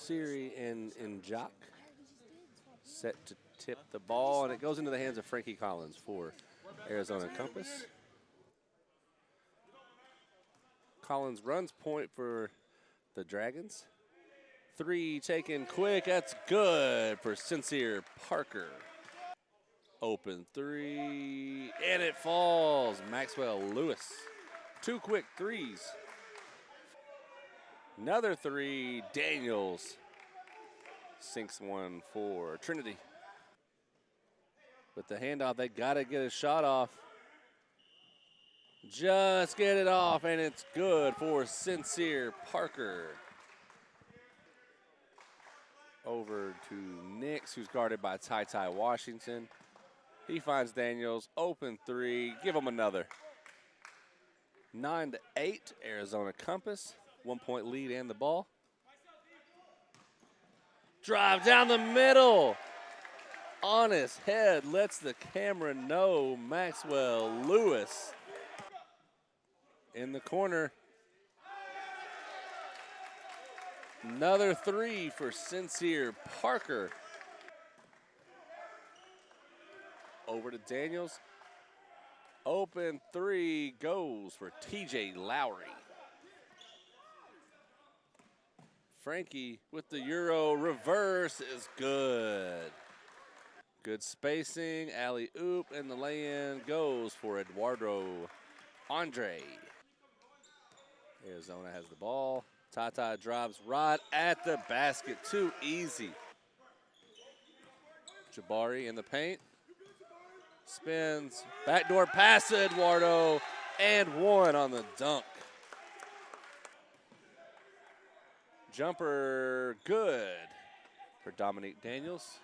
Siri and Jock set to tip the ball, and it goes into the hands of Frankie Collins for Arizona Compass. Collins runs point for the Dragons. 3 taken quick, that's good for Sincere Parker. Open 3, and it falls. Maxwell Lewis. 2 quick threes. Another 3, Daniels. Sinks one for Trinity. With the handoff, they gotta get a shot off. Just get it off, and it's good for Sincere Parker. Over to Nix, who's guarded by TYTY Washington. He finds Daniels, open 3, give him another. 9-8, Arizona Compass. 1-point lead and the ball. Drive down the middle. On his head, lets the camera know. Maxwell Lewis in the corner. Another 3 for Sincere Parker. Over to Daniels. Open 3 goes for TJ Lowry. Frankie with the Euro reverse is good. Good spacing, alley-oop, and the lay-in goes for Eduardo Andre. Arizona has the ball. TYTY drops right at the basket, too easy. Jabari in the paint. Spins, backdoor pass to Eduardo, and 1 on the dunk. Jumper good for Dominique Daniels.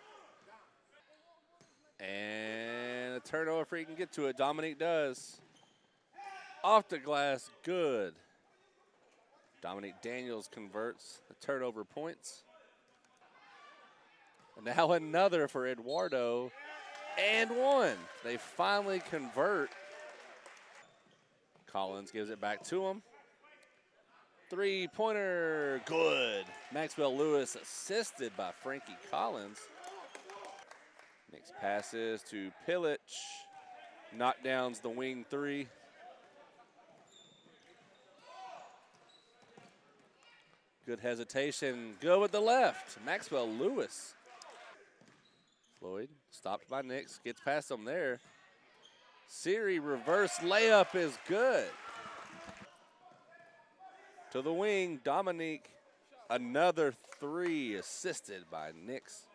And a turnover if he can get to it. Dominique does. Off the glass, good. Dominique Daniels converts the turnover points. And now another for Eduardo. And 1. They finally convert. Collins gives it back to him. 3-pointer, good. Maxwell Lewis assisted by Frankie Collins. Next passes to Pilic. Knockdowns the wing 3. Good hesitation, good with the left. Maxwell Lewis. Floyd stopped by Nix, gets past him there. Siri reverse layup is good. To the wing, Dominique, another 3 assisted by Nix.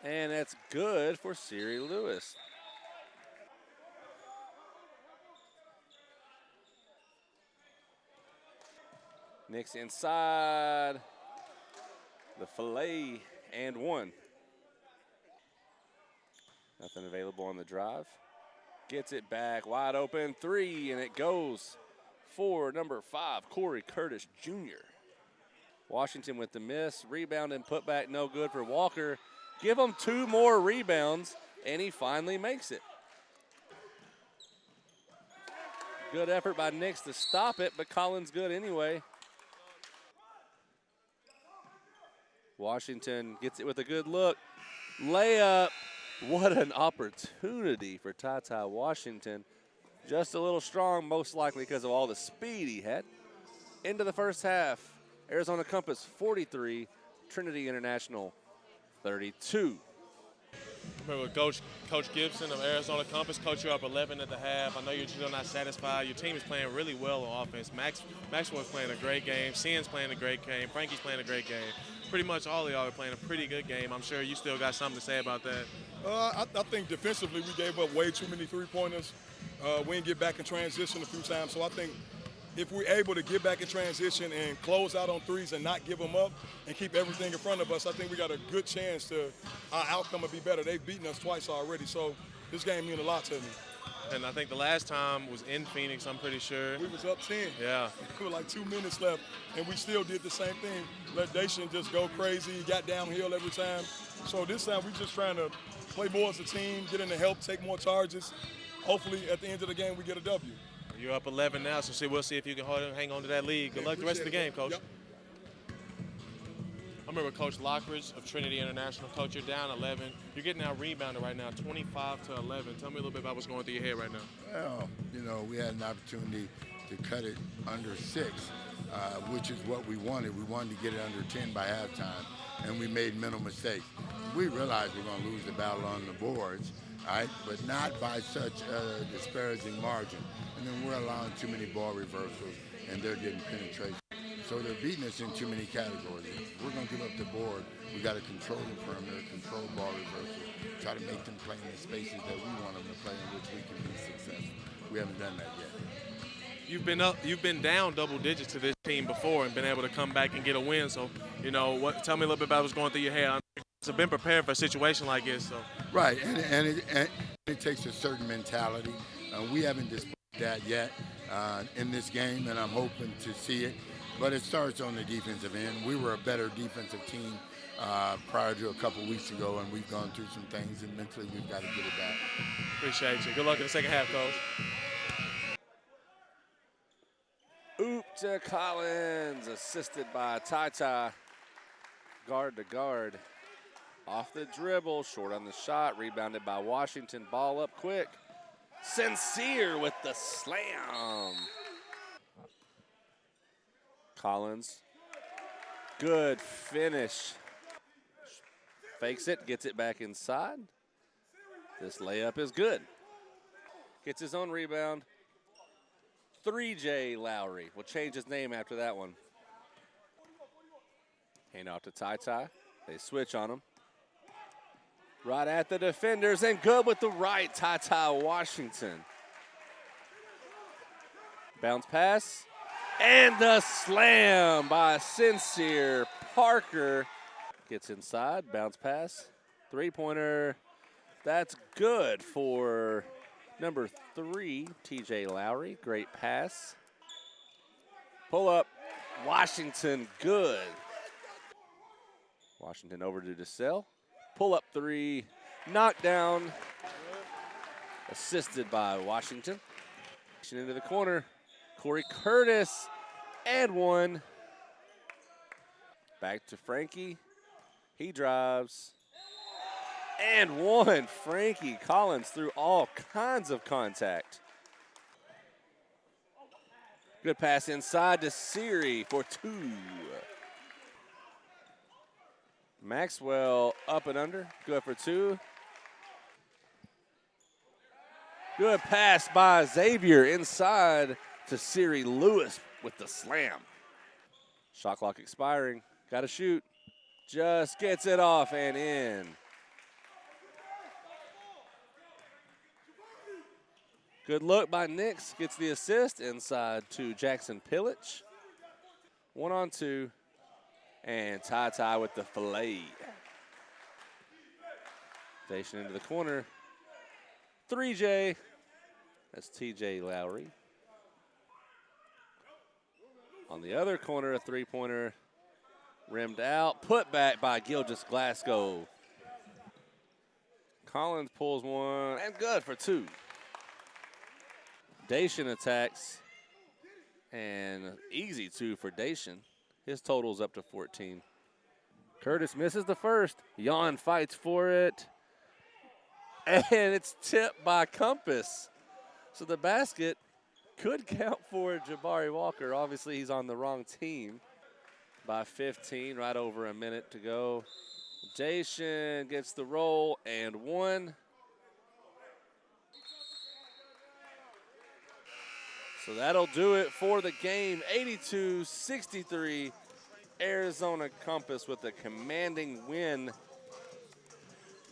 And that's good for Siri Lewis. Nix inside, the fillet, and 1. Nothing available on the drive. Gets it back, wide open 3, and it goes for number 5, Corey Curtis Jr. Washington with the miss, rebound and putback, no good for Walker. Give him 2 more rebounds, and he finally makes it. Good effort by Nix to stop it, but Collins good anyway. Washington gets it with a good look. Layup. What an opportunity for TYTY Washington. Just a little strong, most likely because of all the speed he had. Into the first half. Arizona Compass 43, Trinity International 32. Remember Coach Gibson of Arizona Compass, coach you up 11 at the half. I know you're still not satisfied. Your team is playing really well on offense. Maxwell's playing a great game. Sien's playing a great game. Frankie's playing a great game. Pretty much all of y'all are playing a pretty good game. I'm sure you still got something to say about that. I think defensively we gave up way too many three-pointers. We didn't get back in transition a few times. So I think if we're able to get back in transition and close out on threes and not give them up and keep everything in front of us, I think we got a good chance to our outcome will be better. They've beaten us twice already, so this game means a lot to me. And I think the last time was in Phoenix, I'm pretty sure. We was up 10. Yeah. With like 2 minutes left, and we still did the same thing. Let Dacian just go crazy. He got downhill every time. So this time we're just trying to play more as a team, get in the help, take more charges. Hopefully at the end of the game we get a W. You're up 11 now, so we'll see if you can hang on to that lead. Good luck the rest of the game, Coach. Yep. remember Coach Lockridge of Trinity International. Coach, you're down 11. You're getting out rebounded right now, 25 to 11. Tell me a little bit about what's going through your head right now. Well, you know, we had an opportunity to cut it under 6, which is what we wanted. We wanted to get it under 10 by halftime, and we made mental mistakes. We realized we're going to lose the battle on the boards, all right, but not by such a disparaging margin. And then we're allowing too many ball reversals, and they're getting penetration. So they're beating us in too many categories. If we're going to give up the board, we got to control the perimeter, control ball reversals, try to make them play in the spaces that we want them to play in, which we can be successful. We haven't done that yet. You've been down double digits to this team before and been able to come back and get a win. So, you know, tell me a little bit about what's going through your head. I've been prepared for a situation like this. So. Right, and it takes a certain mentality. We haven't displayed that yet in this game, and I'm hoping to see it. But it starts on the defensive end. We were a better defensive team prior to a couple weeks ago, and we've gone through some things, and mentally we've got to get it back. Appreciate you. Good luck in the second half, Coach. Oop to Collins, assisted by TYTY. Guard to guard. Off the dribble, short on the shot, rebounded by Washington. Ball up quick. Sincere with the slam. Collins, good finish. Fakes it, gets it back inside. This layup is good. Gets his own rebound. 3J Lowry will change his name after that one. Hand off to TYTY. They switch on him. Right at the defenders and good with the right, TYTY Washington. Bounce pass. And the slam by Sincere Parker. Gets inside, bounce pass. Three-pointer, that's good for number 3, TJ Lowry. Great pass. Pull up, Washington, good. Washington over to DeSalle. Pull up 3, knocked down. Assisted by Washington. Into the corner. Corey Curtis, and 1. Back to Frankie. He drives, and 1. Frankie Collins through all kinds of contact. Good pass inside to Siri for 2. Maxwell up and under, good for 2. Good pass by Xavier inside to Siri Lewis with the slam. Shot clock expiring. Got to shoot. Just gets it off and in. Good look by Nix. Gets the assist inside to Jackson Pillage. 1-on-2. And TYTY with the fillet. Station into the corner. 3J. That's TJ Lowry. On the other corner, a three-pointer rimmed out. Put back by Gilgis Glasgow. Collins pulls 1, and good for 2. Dacian attacks, and easy 2 for Dacian. His total's up to 14. Curtis misses the first. Jan fights for it, and it's tipped by Compass. So the basket could count for Jabari Walker. Obviously, he's on the wrong team by 15, right over a minute to go. Dacian gets the roll and 1. So that'll do it for the game. 82-63, Arizona Compass with a commanding win.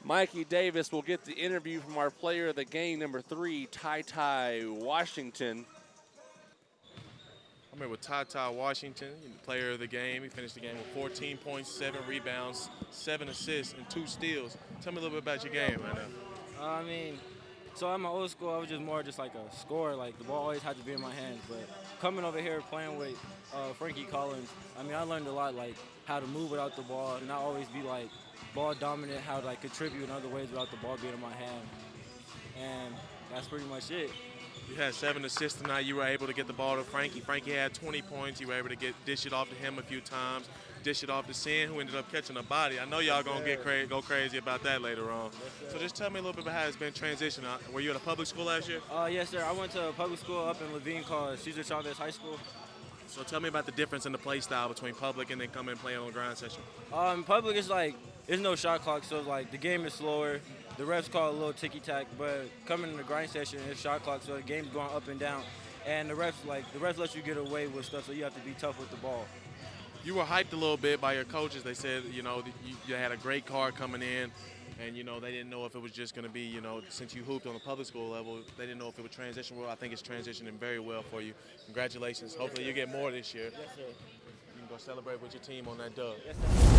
Mikey Davis will get the interview from our player of the game, number 3, TYTY Washington. I'm here with TYTY Washington, player of the game. He finished the game with 14 points, 7 rebounds, 7 assists, and 2 steals. Tell me a little bit about your game right now. So at my old school, I was just more like a scorer. Like, the ball always had to be in my hands. But coming over here playing with Frankie Collins, I learned a lot, like, how to move without the ball and not always be, like, ball dominant, how to, like, contribute in other ways without the ball being in my hand. And that's pretty much it. You had 7 assists tonight. You were able to get the ball to Frankie. Frankie had 20 points. You were able to dish it off to him a few times. dish it off to Sin, who ended up catching a body. I know y'all gonna go crazy about that later on. So just tell me a little bit about how it's been transitioning. Were you at a public school last year? Yes, sir. I went to a public school up in Levine called Cesar Chavez High School. So tell me about the difference in the play style between public and then coming and playing on the grind session. Public is like, there's no shot clock, so like the game is slower. The refs call it a little ticky-tack, but coming in the grind session, it's shot clock, so the game's going up and down. And the refs let you get away with stuff, so you have to be tough with the ball. You were hyped a little bit by your coaches. They said, you know, you had a great card coming in, and, you know, they didn't know if it was just going to be, you know, since you hooped on the public school level, they didn't know if it would transition well. I think it's transitioning very well for you. Congratulations. Hopefully you get more this year. Yes, sir. You can go celebrate with your team on that dub. Yes, sir.